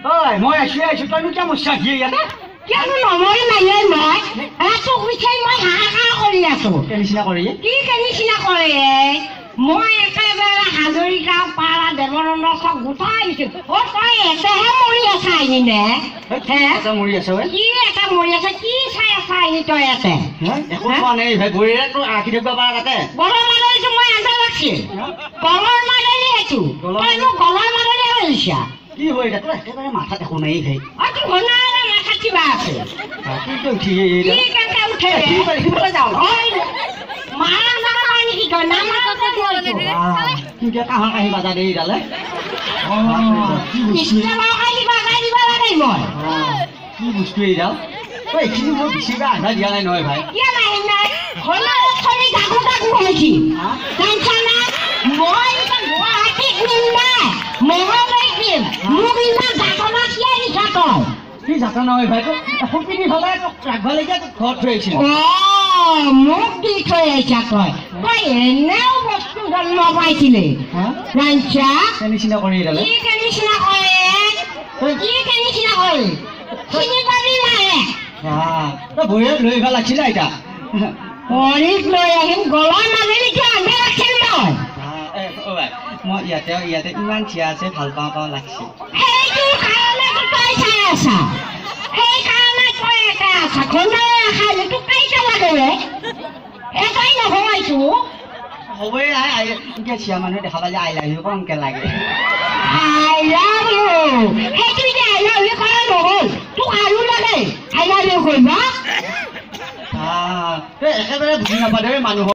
ঐ মই আছো তইনো কিয় মোৰ চাহি ইয়াতে কিয়নো নমৰি মাৰিলে মই তোক উঠাই মই হাহাকাৰ কৰি আছো নিচিনা কৰি কি নিচিনা কৰে মই একেবাৰে হাজৰিকা পাৰা দেৱানন্দ চব গোটাই দিছো তই এটাহে মৰি আছা আহিনে এটা মৰি আছ কি এটা মৰি আছে কি চাই আছা আহি তই ইয়াতে একো খোৱা নাই ভৰিৰে তোৰ আঁকি থাকিব পাৰা তাতে গলৰ মাদলিটো মই আন্দা ৰাখছি গলৰ মাদলি সেইটো তই মোক গলৰ মাদলি আহিছা কি হয় তোৰ একেবাৰে মাথাত একো নাই ভাই তোৰ ঘনাৰ মাথাত কিবা আছে কিন্তু উঠি কি কেনেকে উঠে যাওঁ মাৰা নামাৰা নেকি কয় নামাৰা কিন্তু কাঁহৰ কাঁহী বাজা দেই দালে কি বস্তু এইডাল এইখিনি মই বেছিকৈ আধা দিয়া নাই নহয় ভাই কি যাত্ৰা নহয় ভাই এখন পিন্ধি ভালে ৰাখবা লাগে ঘৰত থৈ আহিছিল মোক দি থৈ আহিছা তই তই এনেও বস্তু জন্ম পাইছিলে নিচিনা কৰি দালে কি নিচিনা কৰে চিনি পাবি নাই ভৰিত লৈ ভাল লাগিছিলে এতিয়া ভৰিত লৈ আহিম গলৰ মাজেদি কিয় আনি ৰাখিম মই ইয়াতে ইমান থিয়া আছে ভাল পাওঁ লাগিছে সেইটো কাৰণে তই চাই আছা সেইকাৰণে তই এটা আছা ঘনাই খালে তোক কাইটা লাগে এটাই নহয়তো হ'বই এতিয়া চিয়া মানুহে দেখা পালে আই লাভ ইউ কমকে লাগে আই লাভ ইউ সেইটো এতিয়া আই লাভ ইউ কৰা নহ'ল তোক আৰু লাগে আই লাভ ইউ কৰিবা একেবাৰে বুজি নাপায় মানুহ